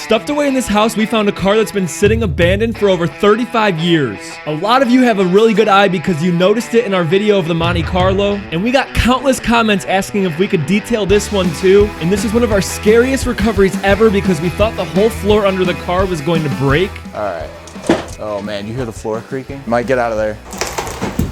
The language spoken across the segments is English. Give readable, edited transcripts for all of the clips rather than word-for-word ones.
Stuffed away in this house, we found a car that's been sitting abandoned for over 35 years. A lot of you have a really good eye because you noticed it in our video of the Monte Carlo, and we got countless comments asking if we could detail this one too. And this is one of our scariest recoveries ever because we thought the whole floor under the car was going to break. All right. Oh man, you hear the floor creaking? Might get out of there.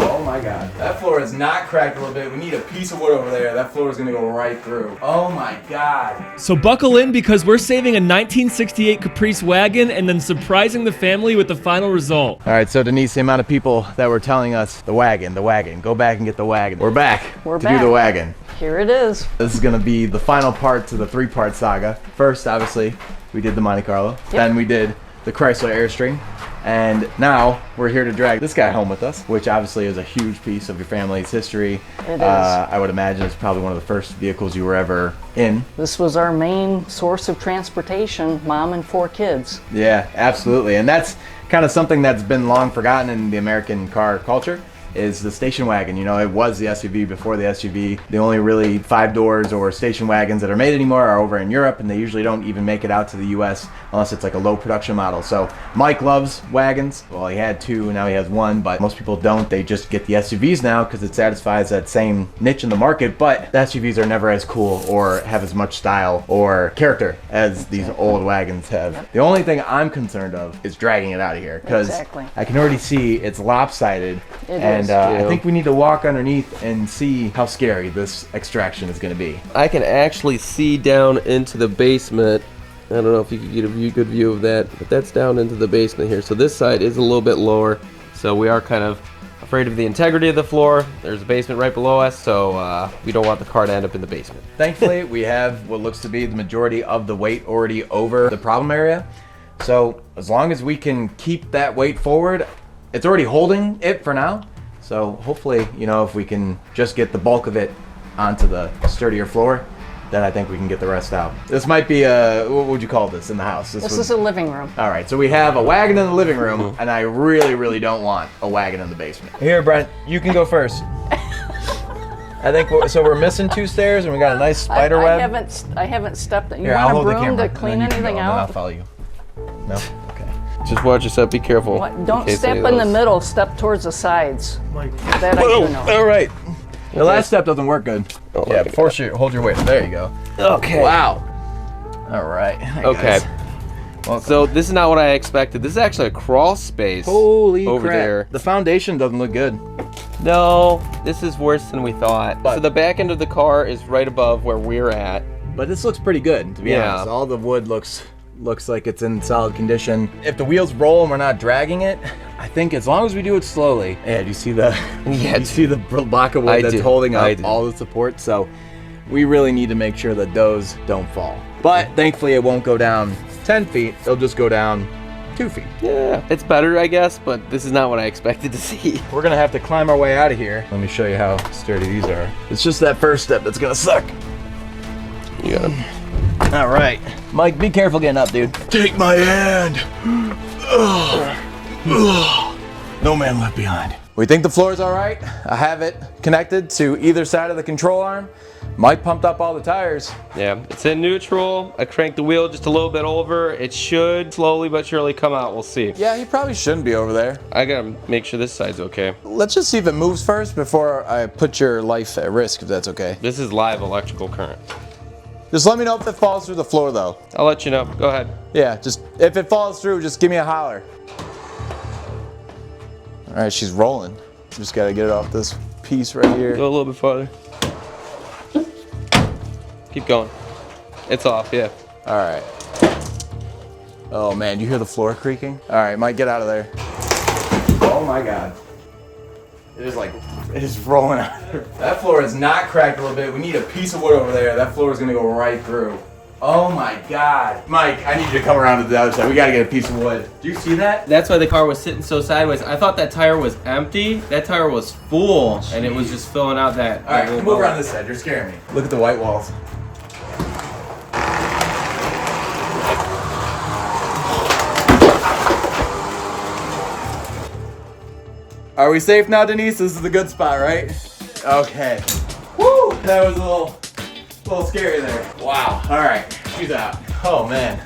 Oh my God. That floor is not cracked a little bit. We need a piece of wood over there. That floor is gonna go right through. Oh my God. So buckle in because we're saving a 1968 Caprice wagon and then surprising the family with the final result. All right, so Denise, the amount of people that were telling us the wagon, go back and get the wagon. We're back to do the wagon. Here it is. This is gonna be the final part to the 3-part saga. First, obviously, we did the Monte Carlo. Yep. Then we did the Chrysler Airstream. And now we're here to drag this guy home with us, which obviously is a huge piece of your family's history. It is. I would imagine it's probably one of the first vehicles you were ever in. This was our main source of transportation, mom and 4 kids. Yeah, absolutely. And that's kind of something that's been long forgotten in the American car culture, is the station wagon. You know, it was the SUV before the SUV. The only really 5 doors or station wagons that are made anymore are over in Europe, and they usually don't even make it out to the US unless it's like a low production model. So Mike loves wagons. Well, he had 2, now he has 1, but most people don't. They just get the SUVs now because it satisfies that same niche in the market, but the SUVs are never as cool or have as much style or character as these old wagons have. Yep. The only thing I'm concerned of is dragging it out of here because I can already see it's lopsided. And I think we need to walk underneath and see how scary this extraction is going to be. I can actually see down into the basement. I don't know if you could get a good view of that, but that's down into the basement here. So this side is a little bit lower, so we are kind of afraid of the integrity of the floor. There's a basement right below us, so we don't want the car to end up in the basement. Thankfully, we have what looks to be the majority of the weight already over the problem area. So as long as we can keep that weight forward, it's already holding it for now. So hopefully, you know, if we can just get the bulk of it onto the sturdier floor, then I think we can get the rest out. This might be a, what would you call this in the house? This is a living room. All right, so we have a wagon in the living room, and I really, really don't want a wagon in the basement. Here, Brent, you can go first. I think, so we're missing 2 stairs, and we got a nice spider web. I haven't stepped, you Here, want a broom to clean anything out? I'll follow you. No? Okay. Just watch yourself, be careful. Don't step in the middle, step towards the sides. That I do know. All right. The last step doesn't work good. Oh, yeah, hold your weight. There you go. Okay. Wow. All right. Hey, okay. Well, so this is not what I expected. This is actually a crawl space. Holy over crap. there. The foundation doesn't look good. No, this is worse than we thought. So the back end of the car is right above where we're at. But this looks pretty good, to be honest. All the wood looks like it's in solid condition. If the wheels roll and we're not dragging it, I think as long as we do it slowly. Yeah, do you see the you see the block of wood that's holding up all the support? So we really need to make sure that those don't fall. But thankfully it won't go down 10 feet, it'll just go down 2 feet. Yeah, it's better, I guess, but this is not what I expected to see. We're gonna have to climb our way out of here. Let me show you how sturdy these are. It's just that first step that's gonna suck. You got it. All right, Mike, be careful getting up, dude. Take my hand. No man left behind. We think the floor is all right. I have it connected to either side of the control arm. Mike pumped up all the tires. Yeah, it's in neutral. I cranked the wheel just a little bit over. It should slowly but surely come out. We'll see. Yeah, he probably shouldn't be over there. I gotta make sure this side's okay. Let's just see if it moves first before I put your life at risk, if that's okay. This is live electrical current. Just let me know if it falls through the floor, though. I'll let you know. Go ahead. Yeah, just if it falls through, just give me a holler. All right, she's rolling. Just gotta get it off this piece right here. Go a little bit farther. Keep going. It's off, yeah. All right. Oh man, you hear the floor creaking? All right, Mike, get out of there. Oh my God. It is rolling out. That floor is not cracked a little bit. We need a piece of wood over there. That floor is gonna go right through. Oh my God. Mike, I need you to come around to the other side. We gotta get a piece of wood. Do you see that? That's why the car was sitting so sideways. I thought that tire was empty. That tire was full, and it was just filling out that. All right, move around this side. You're scaring me. Look at the white walls. Are we safe now, Denise? This is a good spot, right? Okay. Woo! That was a little scary there. Wow. All right, she's out. Oh man.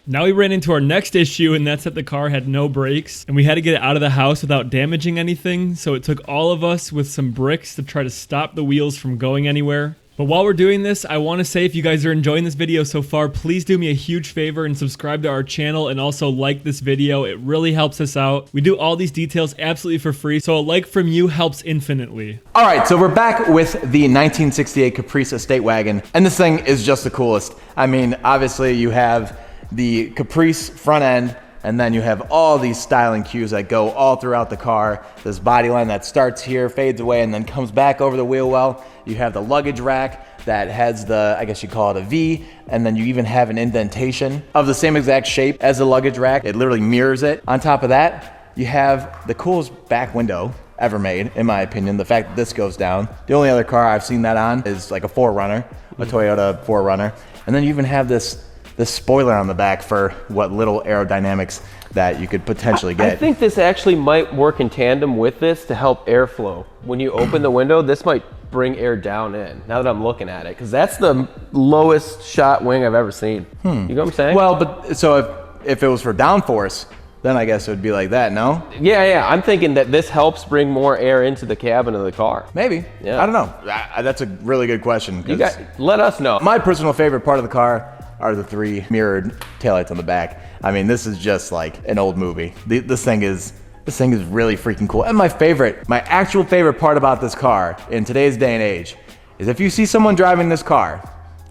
Now we ran into our next issue, and that's that the car had no brakes, and we had to get it out of the house without damaging anything, so it took all of us with some bricks to try to stop the wheels from going anywhere. But while we're doing this, I want to say if you guys are enjoying this video so far, please do me a huge favor and subscribe to our channel and also like this video. It really helps us out. We do all these details absolutely for free, so a like from you helps infinitely. All right, so we're back with the 1968 Caprice Estate Wagon, and this thing is just the coolest. I mean, obviously you have the Caprice front end, and then you have all these styling cues that go all throughout the car. This body line that starts here, fades away, and then comes back over the wheel well. You have the luggage rack that has the, I guess you call it a V, and then you even have an indentation of the same exact shape as the luggage rack. It literally mirrors it. On top of that, you have the coolest back window ever made, in my opinion. The fact that this goes down. The only other car I've seen that on is like a 4Runner, a Toyota 4Runner. And then you even have this spoiler on the back for what little aerodynamics that you could potentially get. I think this actually might work in tandem with this to help airflow. When you open the window, this might bring air down in, now that I'm looking at it, because that's the lowest shot wing I've ever seen. You know what I'm saying? Well, but so if it was for downforce, then I guess it would be like that, no? Yeah, I'm thinking that this helps bring more air into the cabin of the car. Maybe. Yeah. I don't know. That's a really good question. You guys, let us know. My personal favorite part of the car are the 3 mirrored taillights on the back. I mean, this is just like an old movie. This thing is really freaking cool. And my actual favorite part about this car in today's day and age is if you see someone driving this car,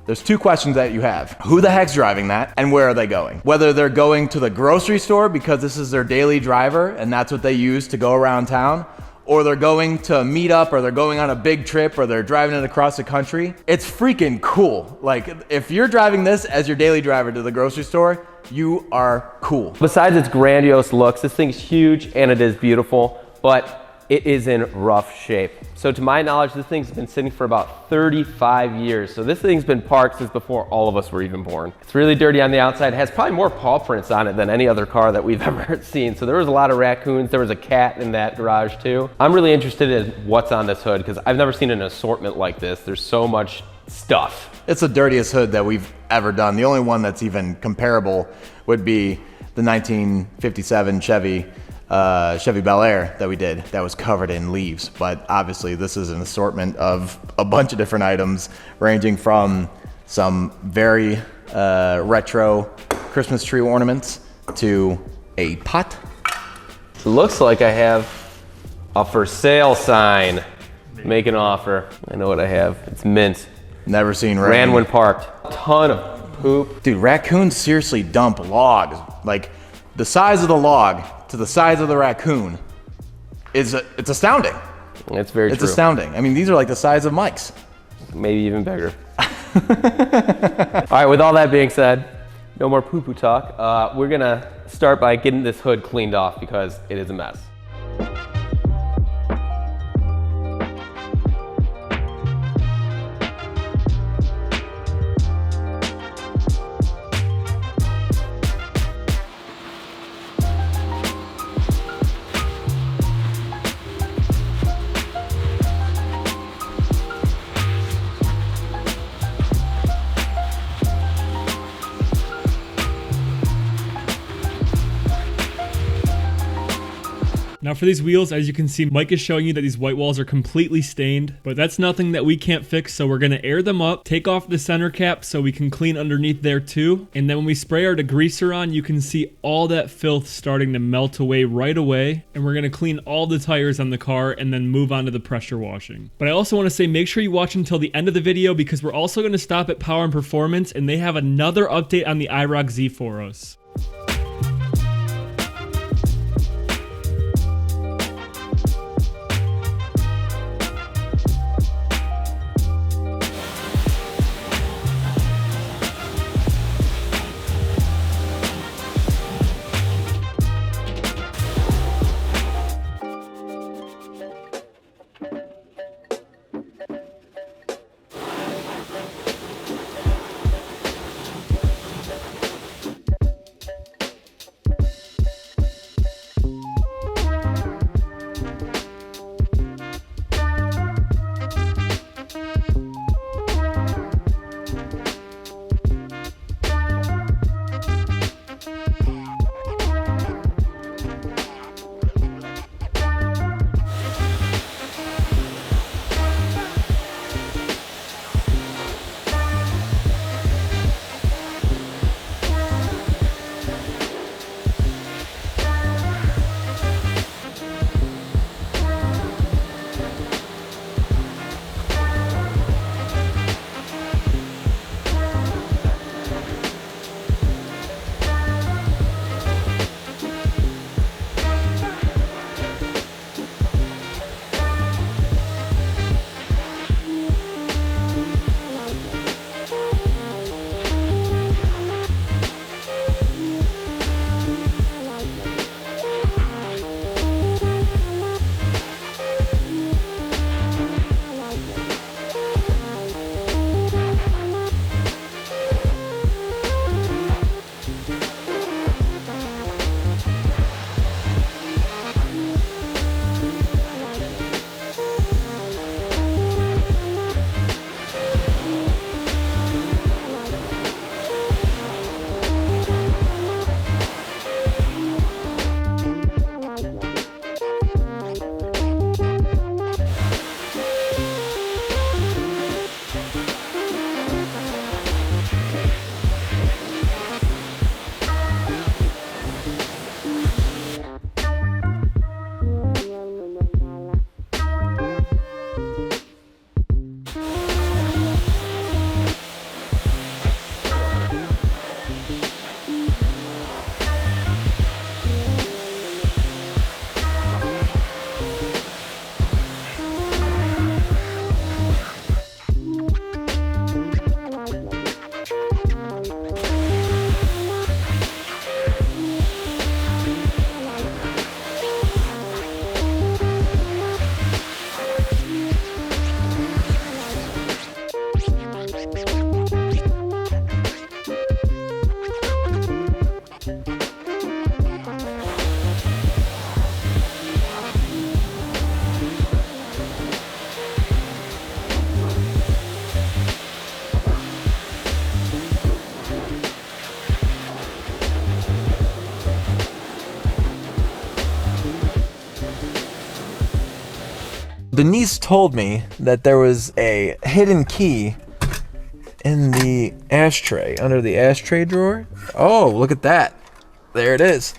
there's 2 questions that you have. Who the heck's driving that, and where are they going? Whether they're going to the grocery store because this is their daily driver and that's what they use to go around town, or they're going to meet up, or they're going on a big trip, or they're driving it across the country. It's freaking cool. Like, if you're driving this as your daily driver to the grocery store, you are cool. Besides its grandiose looks, this thing's huge and it is beautiful, but it is in rough shape. So to my knowledge, this thing's been sitting for about 35 years. So this thing's been parked since before all of us were even born. It's really dirty on the outside. It has probably more paw prints on it than any other car that we've ever seen. So there was a lot of raccoons. There was a cat in that garage too. I'm really interested in what's on this hood because I've never seen an assortment like this. There's so much stuff. It's the dirtiest hood that we've ever done. The only one that's even comparable would be the 1957 Chevy Bel Air that we did that was covered in leaves. But obviously this is an assortment of a bunch of different items ranging from some very retro Christmas tree ornaments to a pot. It looks like I have a for sale sign. Make an offer. I know what I have. It's mint. Never seen rain. Ran when parked. A ton of poop. Dude, raccoons seriously dump logs. Like, the size of the log to the size of the raccoon it's astounding. It's very true. It's astounding. I mean, these are like the size of mics. Maybe even bigger. All right, with all that being said, no more poo-poo talk. We're gonna start by getting this hood cleaned off because it is a mess. Now for these wheels, as you can see, Mike is showing you that these white walls are completely stained, but that's nothing that we can't fix, so we're gonna air them up, take off the center cap so we can clean underneath there too, and then when we spray our degreaser on, you can see all that filth starting to melt away right away, and we're gonna clean all the tires on the car and then move on to the pressure washing. But I also wanna say, make sure you watch until the end of the video because we're also gonna stop at Power and Performance, and they have another update on the IROC Z for us. Denise told me that there was a hidden key in the ashtray, under the ashtray drawer. Oh, look at that. There it is.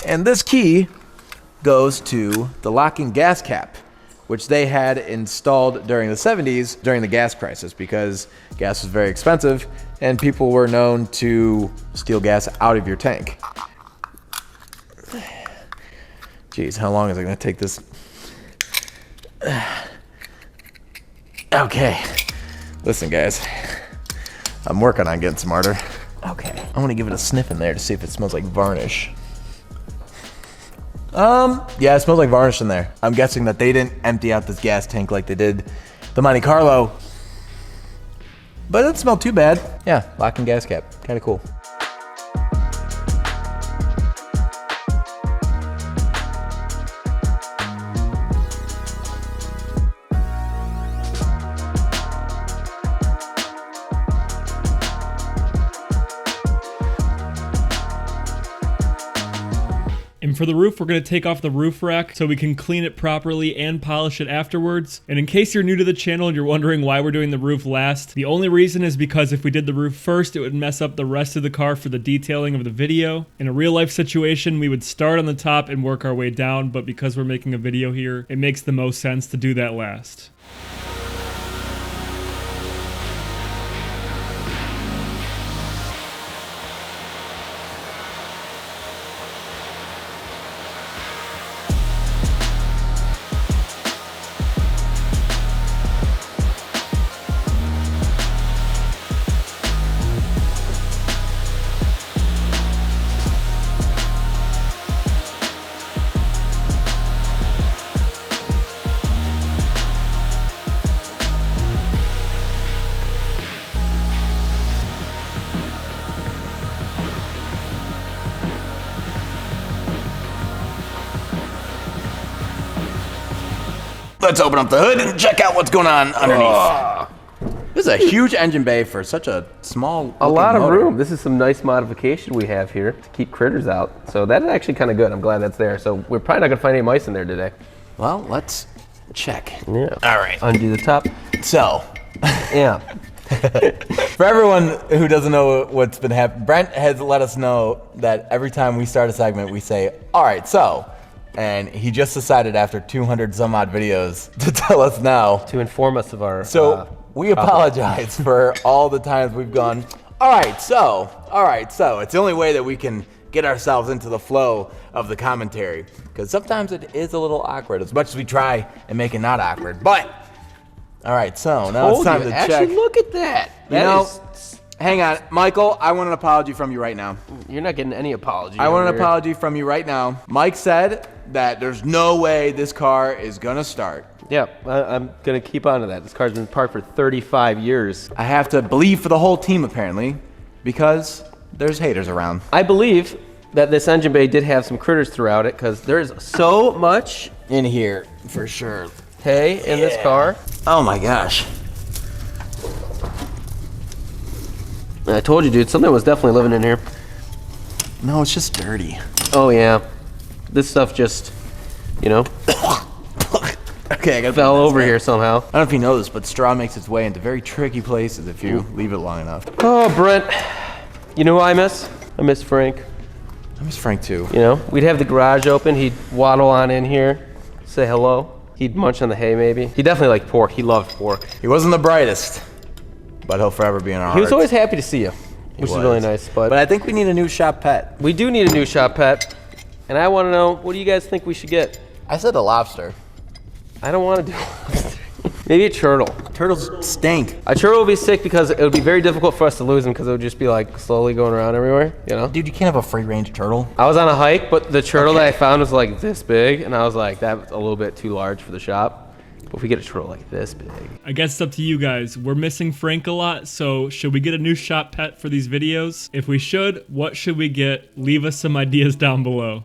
And this key goes to the locking gas cap, which they had installed during the 70s during the gas crisis, because gas was very expensive and people were known to steal gas out of your tank. Jeez, how long is it gonna take this? Okay, listen guys, I'm working on getting smarter. Okay, I wanna give it a sniff in there to see if it smells like varnish. Yeah, it smells like varnish in there. I'm guessing that they didn't empty out this gas tank like they did the Monte Carlo. But it doesn't smell too bad. Yeah, locking gas cap, kinda cool. And for the roof, we're going to take off the roof rack so we can clean it properly and polish it afterwards. And in case you're new to the channel and you're wondering why we're doing the roof last, the only reason is because if we did the roof first, it would mess up the rest of the car for the detailing of the video. In a real life situation, we would start on the top and work our way down, but because we're making a video here, it makes the most sense to do that last. Let's open up the hood and check out what's going on underneath. This is a huge engine bay for such a small A lot of motor. room. This is some nice modification we have here to keep critters out. So that's actually kind of good. I'm glad that's there. So we're probably not gonna find any mice in there today. Well, let's check. Yeah. All right. Undo the top. So, Yeah. for everyone who doesn't know what's been happening, Brent has let us know that every time we start a segment, we say, all right, so. And he just decided after 200 some odd videos to tell us now. To inform us of our. So we apologize for all the times we've gone, all right, so. It's the only way that we can get ourselves into the flow of the commentary. Because sometimes it is a little awkward, as much as we try and make it not awkward. But, all right, so now it's time to check. Actually, look at that. Hang on, Michael, I want an apology from you right now. You're not getting any apology. I want an apology from you right now. Mike said that there's no way this car is gonna start. Yeah, I'm gonna keep on to that. This car's been parked for 35 years. I have to believe for the whole team apparently, because there's haters around. I believe that this engine bay did have some critters throughout it because there's so much In here, for sure. hay in this car. Oh my gosh. I told you, dude, something was definitely living in here. No, it's just dirty. Oh yeah, this stuff just, you know, Okay, I gotta fell put this over back. here somehow. I don't know if you know this, but straw makes its way into very tricky places if you leave it long enough. Oh, Brent, you know who I miss? I miss Frank. I miss Frank too. You know, we'd have the garage open, he'd waddle on in here, say hello. He'd munch on the hay maybe. He definitely liked pork, he loved pork. He wasn't the brightest, but he'll forever be in our He was hearts. always happy to see you, which is was. really nice. But But I think we need a new shop pet. we do need a new shop pet, and I want to know, what do you guys think we should get? I said a lobster. I don't want to do maybe a turtle. Turtles stink. A turtle would be sick because it would be very difficult for us to lose him because it would just be like slowly going around everywhere, you know? Dude, you can't have a free range turtle. I was on a hike, but the turtle that I found was like this big, and I was like, that's a little bit too large for the shop. But if we get a turtle like this big. I guess it's up to you guys. We're missing Frank a lot, so should we get a new shop pet for these videos? If we should, what should we get? Leave us some ideas down below.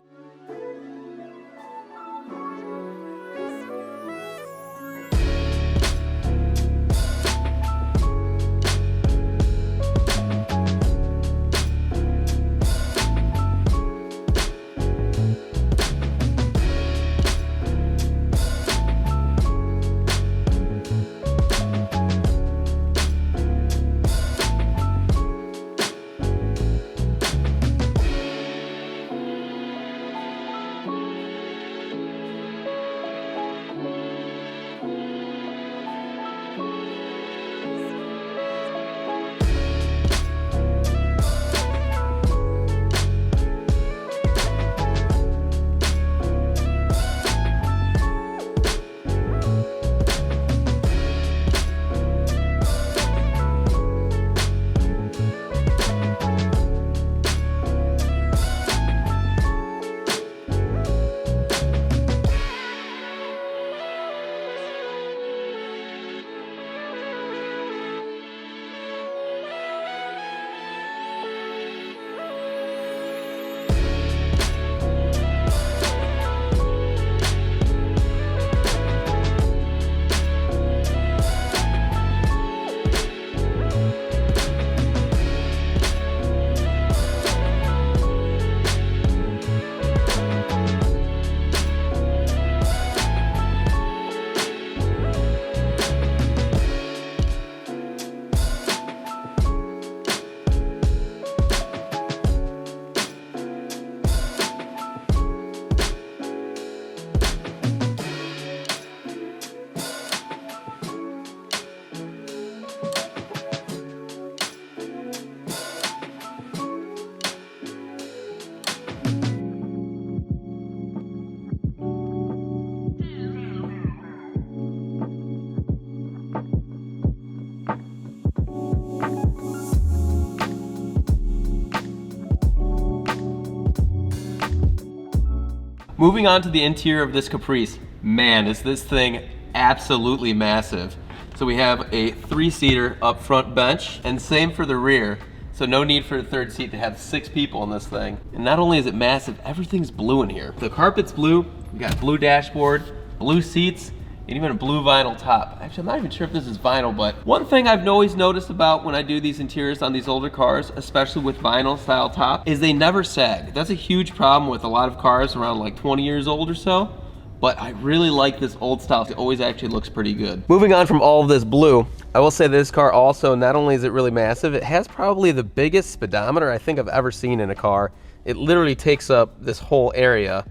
Moving on to the interior of this Caprice. Man, is this thing absolutely massive. So we have a 3-seater up front bench, and same for the rear. So no need for a third seat to have 6 people in this thing. And not only is it massive, everything's blue in here. The carpet's blue, we got blue dashboard, blue seats, and even a blue vinyl top. Actually, I'm not even sure if this is vinyl, but one thing I've always noticed about when I do these interiors on these older cars, especially with vinyl style top, is they never sag. That's a huge problem with a lot of cars around like 20 years old or so. But I really like this old style. It always actually looks pretty good. Moving on from all of this blue, I will say this car also, not only is it really massive, it has probably the biggest speedometer I think I've ever seen in a car. It literally takes up this whole area.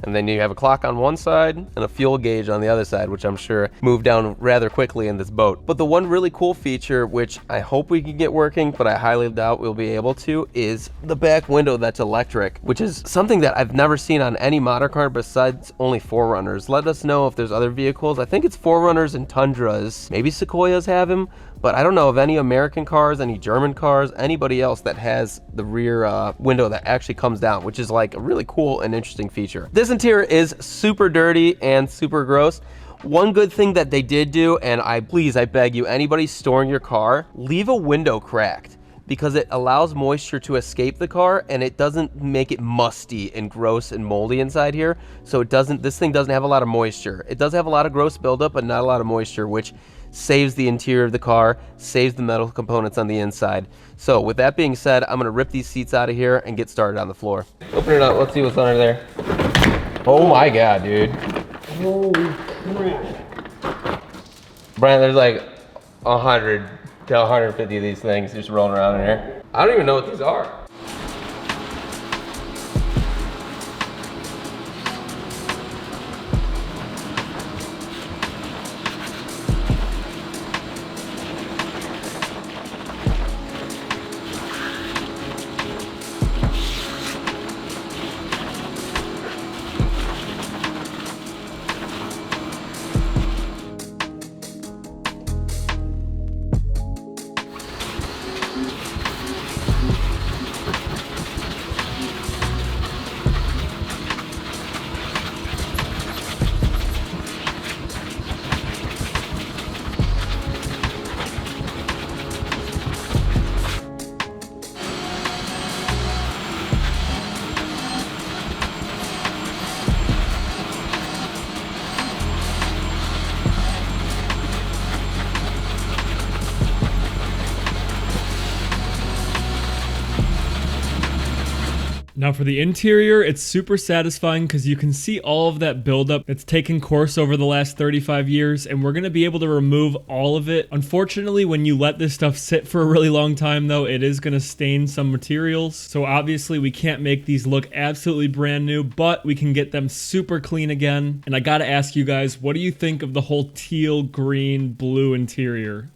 And then you have a clock on one side and a fuel gauge on the other side, which I'm sure moved down rather quickly in this boat. But the one really cool feature, which I hope we can get working, but I highly doubt we'll be able to, is the back window that's electric, which is something that I've never seen on any modern car besides only 4Runners. Let us know if there's other vehicles. I think it's 4Runners and Tundras. Maybe Sequoias have them, but I don't know of any American cars, any German cars, anybody else that has the rear window that actually comes down, which is like a really cool and interesting feature. This interior is super dirty and super gross. One good thing that they did do, and I beg you, anybody storing your car, leave a window cracked, because it allows moisture to escape the car and it doesn't make it musty and gross and moldy inside here. So this thing doesn't have a lot of moisture. It does have a lot of gross buildup, but not a lot of moisture, which saves the interior of the car, saves the metal components on the inside. So with that being said, I'm gonna rip these seats out of here and get started on the floor. Open it up, let's see what's under there. Oh my God, dude. Holy crap. Brian, there's like 100 to 150 of these things just rolling around in here. I don't even know what these are. Now for the interior, it's super satisfying because you can see all of that buildup that's taken course over the last 35 years, and we're going to be able to remove all of it. Unfortunately, when you let this stuff sit for a really long time though, it is going to stain some materials. So obviously we can't make these look absolutely brand new, but we can get them super clean again. And I got to ask you guys, what do you think of the whole teal, green, blue interior?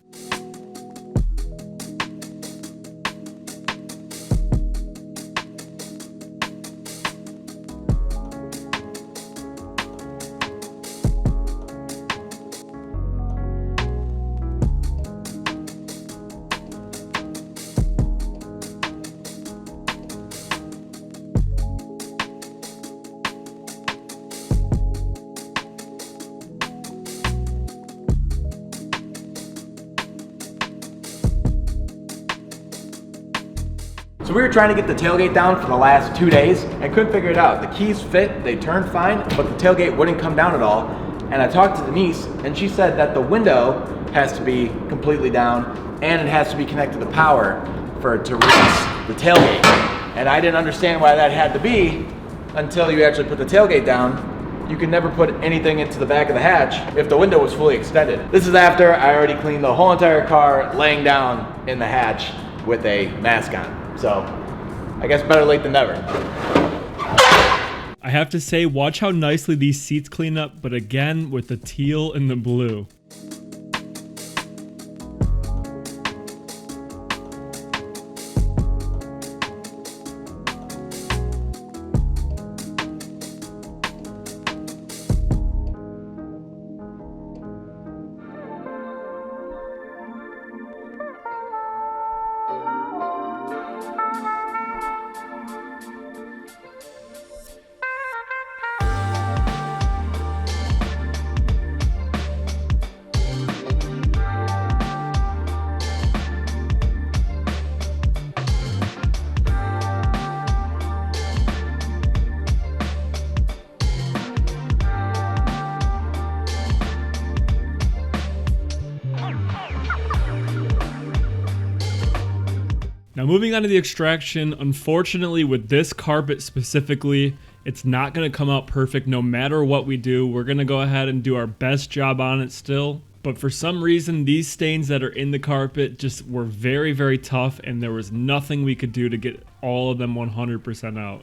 So we were trying to get the tailgate down for the last 2 days and couldn't figure it out. The keys fit, they turned fine, but the tailgate wouldn't come down at all. And I talked to Denise and she said that the window has to be completely down and it has to be connected to power for it to release the tailgate. And I didn't understand why that had to be until you actually put the tailgate down. You can never put anything into the back of the hatch if the window was fully extended. This is after I already cleaned the whole entire car laying down in the hatch with a mask on. So, I guess better late than never. I have to say, watch how nicely these seats clean up, but again, with the teal and the blue. Now moving on to the extraction, unfortunately with this carpet specifically, it's not going to come out perfect no matter what we do. We're going to go ahead and do our best job on it still. But for some reason, these stains that are in the carpet just were very, very tough, and there was nothing we could do to get all of them 100% out.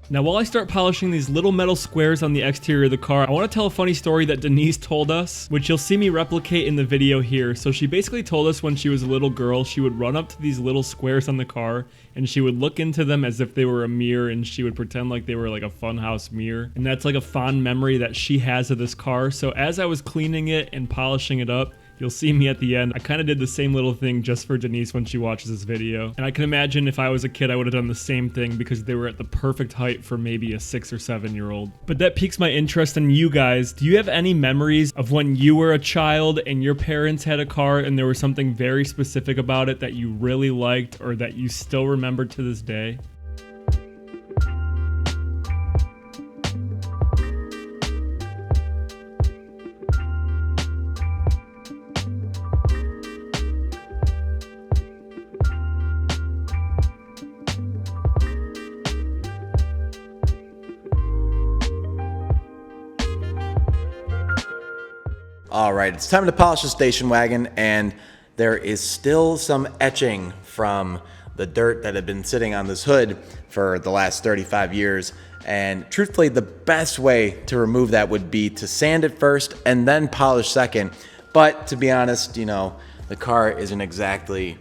Now while I start polishing these little metal squares on the exterior of the car, I want to tell a funny story that Denise told us, which you'll see me replicate in the video here. So she basically told us when she was a little girl, she would run up to these little squares on the car and she would look into them as if they were a mirror, and she would pretend like they were like a funhouse mirror. And that's like a fond memory that she has of this car. So as I was cleaning it and polishing it up, you'll see me at the end. I kind of did the same little thing just for Denise when she watches this video. And I can imagine if I was a kid, I would have done the same thing because they were at the perfect height for maybe a 6 or 7 year old. But that piques my interest in you guys. Do you have any memories of when you were a child and your parents had a car and there was something very specific about it that you really liked or that you still remember to this day? All right, it's time to polish the station wagon, and there is still some etching from the dirt that had been sitting on this hood for the last 35 years. And truthfully, the best way to remove that would be to sand it first and then polish second. But to be honest, you know, the car isn't exactly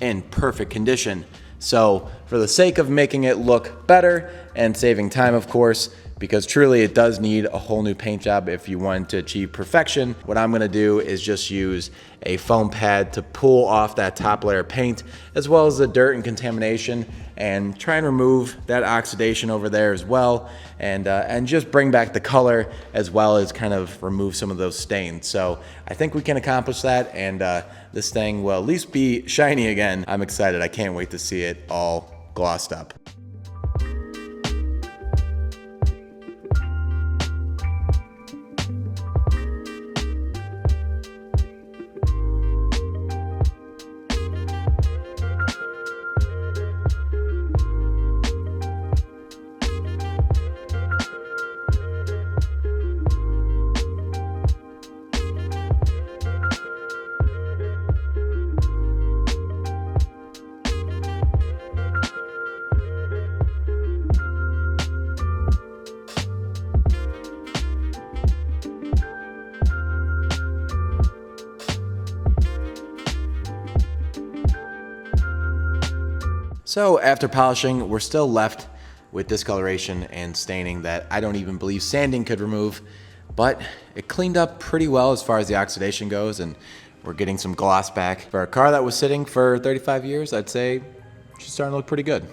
in perfect condition. So for the sake of making it look better and saving time, of course, because truly it does need a whole new paint job if you want to achieve perfection, what I'm gonna do is just use a foam pad to pull off that top layer of paint, as well as the dirt and contamination, and try and remove that oxidation over there as well, and just bring back the color, as well as kind of remove some of those stains. So I think we can accomplish that, and this thing will at least be shiny again. I'm excited. I can't wait to see it all glossed up. So after polishing, we're still left with discoloration and staining that I don't even believe sanding could remove, but it cleaned up pretty well as far as the oxidation goes, and we're getting some gloss back. For a car that was sitting for 35 years, I'd say she's starting to look pretty good.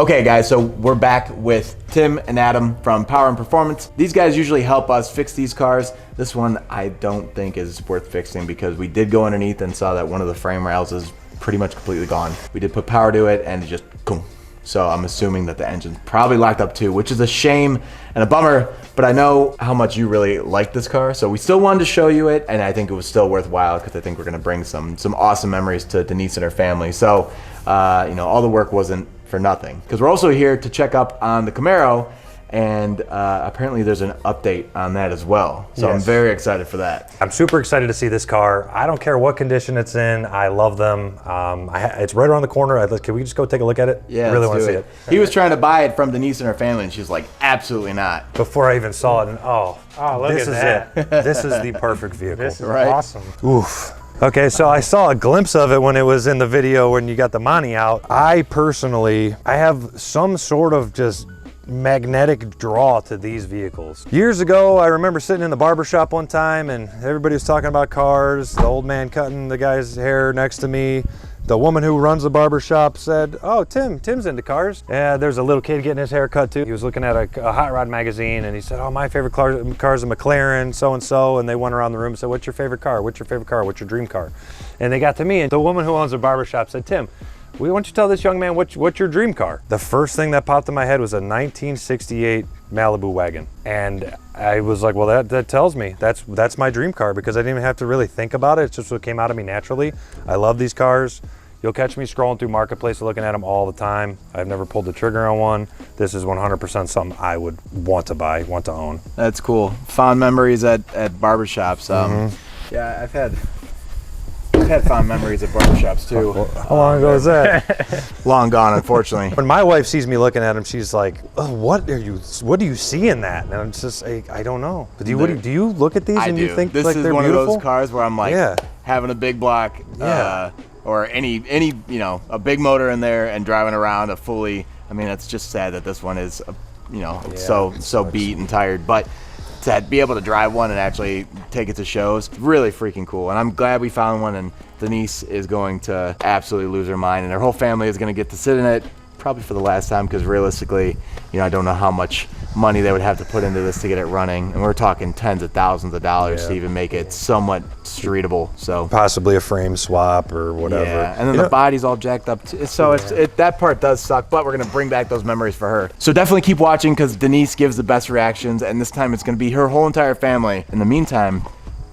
Okay guys, so we're back with Tim and Adam from Power and Performance. These guys usually help us fix these cars. This one I don't think is worth fixing because we did go underneath and saw that one of the frame rails is pretty much completely gone. We did put power to it and it just boom. So I'm assuming that the engine's probably locked up too, which is a shame and a bummer, but I know how much you really like this car. So we still wanted to show you it, and I think it was still worthwhile because I think we're gonna bring some awesome memories to Denise and her family. So, you know, all the work wasn't for nothing, because we're also here to check up on the Camaro, and apparently there's an update on that as well. So yes. I'm very excited for that. I'm super excited to see this car. I don't care what condition it's in. I love them. It's right around the corner. Can we just go take a look at it? Yeah, I really want to see it. He was trying to buy it from Denise and her family, and she's like, absolutely not. Before I even saw it, and look this at is that. it. This is the perfect vehicle. This is right? awesome. Oof. Okay, so I saw a glimpse of it when it was in the video when you got the Monty out. I have some sort of just magnetic draw to these vehicles. Years ago, I remember sitting in the barbershop one time and everybody was talking about cars, the old man cutting the guy's hair next to me. The woman who runs the barbershop said, oh, Tim's into cars. Yeah, there's a little kid getting his hair cut too. He was looking at a hot rod magazine and he said, oh, my favorite car is a McLaren, so-and-so. And they went around the room and said, what's your favorite car? What's your favorite car? What's your dream car? And they got to me and the woman who owns the barbershop said, Tim, why don't you tell this young man what's your dream car? The first thing that popped in my head was a 1968 Malibu Wagon. And I was like, well, that tells me that's my dream car, because I didn't even have to really think about it. It's just what came out of me naturally. I love these cars. You'll catch me scrolling through Marketplace looking at them all the time. I've never pulled the trigger on one. This is 100% something I would want to buy, want to own. That's cool. Fond memories at barbershops. Yeah, I've had fond memories at barbershops too. How long ago was that? Long gone, unfortunately. When my wife sees me looking at them, she's like, oh, what do you see in that? And I'm just like, I don't know. But do you look at these and you think this like is they're one beautiful? of those cars where I'm like, having a big block, or any a big motor in there and driving around a fully. I mean, it's just sad that this one is, so beat and tired, but to be able to drive one and actually take it to shows, really freaking cool. And I'm glad we found one, and Denise is going to absolutely lose her mind, and her whole family is going to get to sit in it probably for the last time, because realistically, I don't know how much money they would have to put into this to get it running, and we're talking tens of thousands of dollars to even make it somewhat streetable. So possibly a frame swap or whatever. Yeah, and then the body's all jacked up too. So that part does suck, but we're gonna bring back those memories for her. So definitely keep watching, because Denise gives the best reactions, and this time it's gonna be her whole entire family. In the meantime,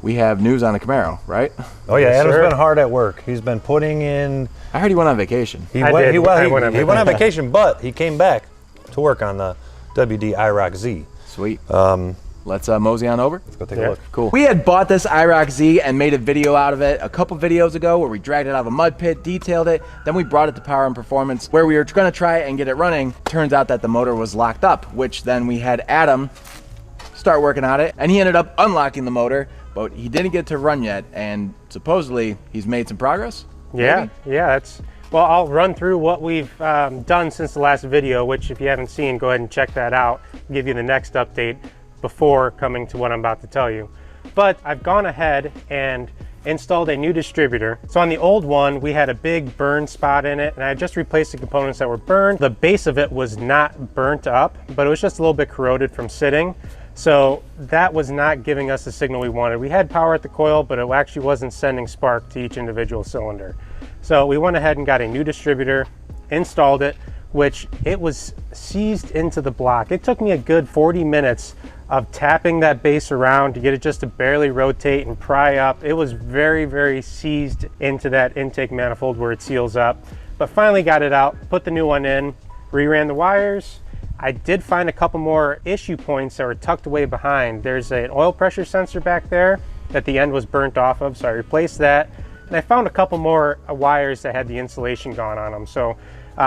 we have news on the Camaro, right? Oh yeah, Adam's been hard at work. He's been putting in. I heard he went on vacation. He went on vacation, but he came back to work on the WD IROC Z. Sweet. Let's mosey on over. Let's go take a look. Cool. We had bought this IROC Z and made a video out of it a couple videos ago where we dragged it out of a mud pit, detailed it, then we brought it to Power and Performance where we were gonna try and get it running. Turns out that the motor was locked up, which then we had Adam start working on it, and he ended up unlocking the motor, but he didn't get to run yet, and supposedly he's made some progress? Yeah, well, I'll run through what we've done since the last video, which if you haven't seen, go ahead and check that out. I'll give you the next update before coming to what I'm about to tell you. But I've gone ahead and installed a new distributor. So on the old one, we had a big burn spot in it, and I just replaced the components that were burned. The base of it was not burnt up, but it was just a little bit corroded from sitting. So that was not giving us the signal we wanted. We had power at the coil, but it actually wasn't sending spark to each individual cylinder. So we went ahead and got a new distributor, installed it, which it was seized into the block. It took me a good 40 minutes of tapping that base around to get it just to barely rotate and pry up. It was very, very seized into that intake manifold where it seals up. But finally got it out, put the new one in, reran the wires. I did find a couple more issue points that were tucked away behind. There's an oil pressure sensor back there that the end was burnt off of, so I replaced that. And I found a couple more wires that had the insulation gone on them. So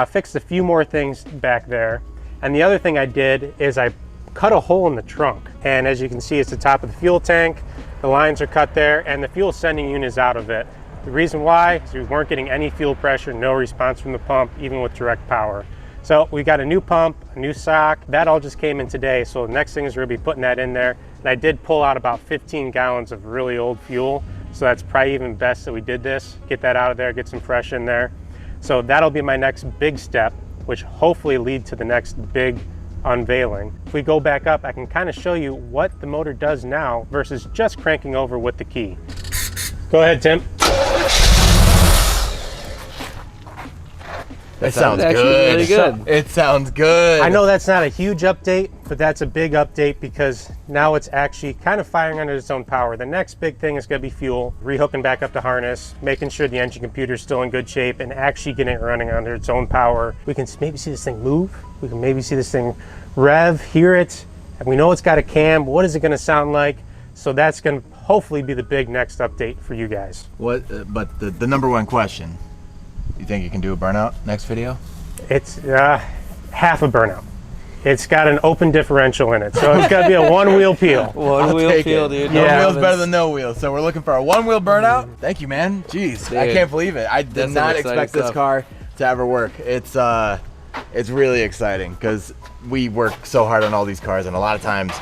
fixed a few more things back there. And the other thing I did is I cut a hole in the trunk. And as you can see, it's the top of the fuel tank. The lines are cut there, and the fuel sending unit is out of it. The reason why is we weren't getting any fuel pressure, no response from the pump, even with direct power. So we got a new pump, a new sock. That all just came in today. So the next thing is we'll be putting that in there. And I did pull out about 15 gallons of really old fuel. So that's probably even best that we did this. Get that out of there, get some fresh in there. So that'll be my next big step, which hopefully lead to the next big unveiling. If we go back up, I can kind of show you what the motor does now versus just cranking over with the key. Go ahead, Tim. It sounds actually good. really good. It sounds good. I know that's not a huge update, but that's a big update because now it's actually kind of firing under its own power. The next big thing is going to be fuel, rehooking back up the harness, making sure the engine computer is still in good shape, and actually getting it running under its own power. We can maybe see this thing move. We can maybe see this thing rev, hear it, and we know it's got a cam. What is it going to sound like? So that's going to hopefully be the big next update for you guys. What? But the number one question. You think you can do a burnout next video? It's half a burnout. It's got an open differential in it, so it's got to be a one-wheel peel. One wheel take peel, it. dude. No Yeah. wheel's better than no wheels. So we're looking for a one-wheel burnout. Thank you, man. Jeez, I Dude, can't believe it. I did that's not some exciting expect this stuff. car to ever work. It's really exciting because we work so hard on all these cars, and a lot of times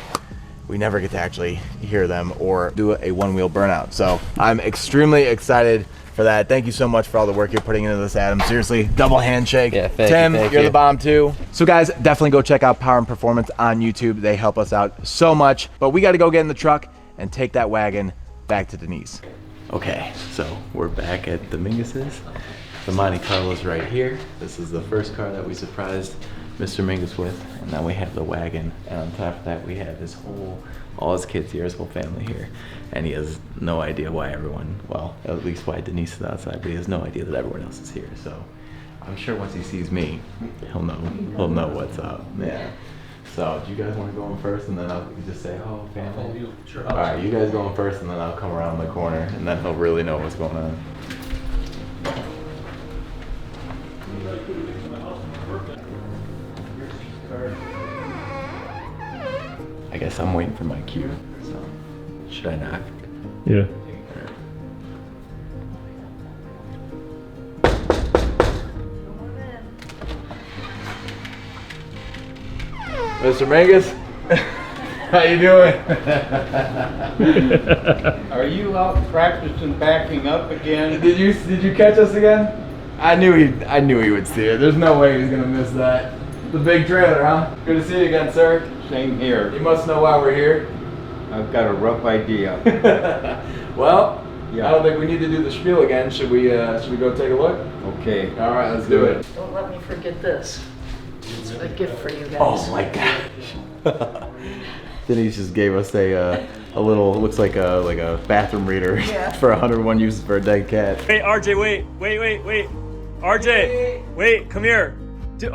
we never get to actually hear them or do a one-wheel burnout. So I'm extremely excited for that. Thank you so much for all the work you're putting into this, Adam. Seriously, double handshake. Yeah, thank Tim, you, thank you're you. the bomb too. So guys, definitely go check out Power and Performance on YouTube. They help us out so much. But we got to go get in the truck and take that wagon back to Denise. Okay, so we're back at the Mingus's. The Monte Carlo's right here. This is the first car that we surprised Mr. Mingus with, and then we have the wagon, and on top of that we have all his kids here, his whole family here, and he has no idea why everyone, well, at least why Denise is outside, but he has no idea that everyone else is here. So I'm sure once he sees me, he'll know what's up. Yeah. So do you guys want to go in first, and then I'll just say, oh, family? Sure. All right, you guys go in first, and then I'll come around the corner, and then he'll really know what's going on. I guess I'm waiting for my cue, so should I knock? Yeah. Mr. Mingus, how you doing? Are you out practicing backing up again? Did you catch us again? I knew he would see it. There's no way he's gonna miss that. The big trailer, huh? Good to see you again, sir. Same here. You must know why we're here. I've got a rough idea. Well, Yeah. I don't think we need to do the spiel again. Should we go take a look? Okay. All right, let's do it. Don't let me forget this. It's a gift for you guys. Oh my gosh. Denise just gave us a little, looks like a bathroom reader for 101 uses for a dead cat. Hey, RJ, wait. RJ, wait, come here.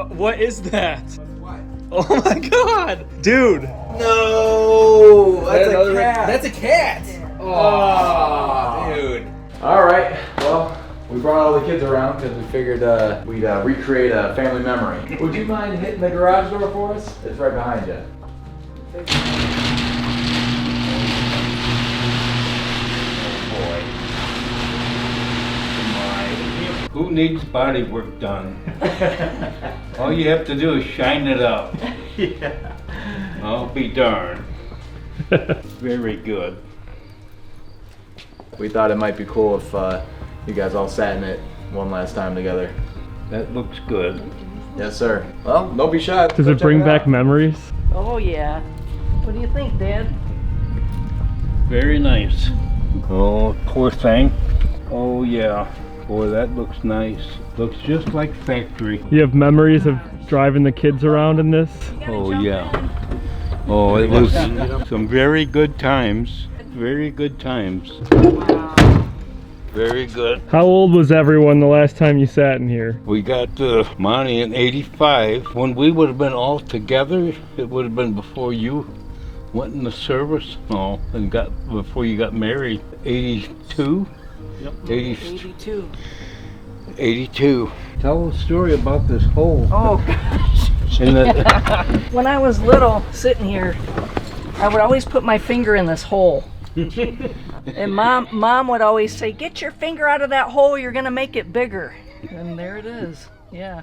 What is that? What? Oh my god. Dude. No, that's a cat. That's a cat. Oh, dude. All right. Well, we brought all the kids around because we figured we'd recreate a family memory. Would you mind hitting the garage door for us? It's right behind you. Who needs body work done? All you have to do is shine it up. Yeah. I'll be darned. Very good. we thought it might be cool if you guys all sat in it one last time together. That looks good. Yes, sir. Well, don't be shy. Does it bring back memories? Oh yeah. What do you think, Dad? Very nice. Oh, poor thing. Oh yeah. Boy, that looks nice. Looks just like factory. You have memories of driving the kids around in this? Oh yeah. Oh, it was some very good times. Very good times. Very good. How old was everyone the last time you sat in here? We got Monty in '85. When we would have been all together, it would have been before you went in the service. No, and before you got married. 82. Yep. 82. 82. Tell a story about this hole. Oh gosh. When I was little, sitting here, I would always put my finger in this hole. And mom would always say, "Get your finger out of that hole, you're gonna make it bigger." And there it is. Yeah.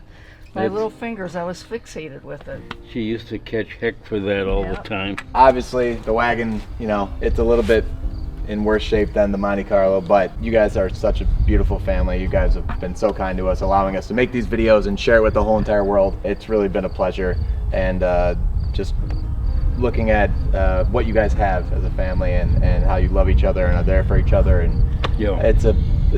My little fingers, I was fixated with it. She used to catch heck for that all the time. Obviously, the wagon, you know, it's a little bit in worse shape than the Monte Carlo, but you guys are such a beautiful family. You guys have been so kind to us, allowing us to make these videos and share it with the whole entire world. It's really been a pleasure, and just looking at what you guys have as a family and how you love each other and are there for each other, and it's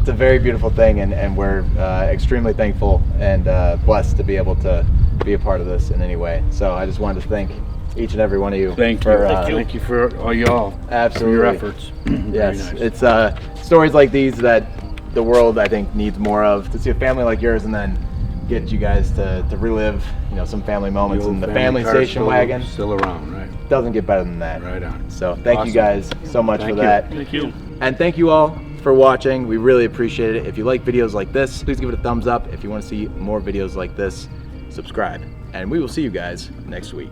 a very beautiful thing, and we're extremely thankful and blessed to be able to be a part of this in any way. So I just wanted to thank each and every one of you. Thank you for all y'all. Absolutely. For your efforts. Yes, Nice. It's stories like these that the world, I think, needs more of. To see a family like yours and then get you guys to relive, you know, some family moments in the family station wagon. Still around, right? Doesn't get better than that. Right on. So thank you guys so much for that. Thank you. And thank you all for watching. We really appreciate it. If you like videos like this, please give it a thumbs up. If you want to see more videos like this, subscribe. And we will see you guys next week.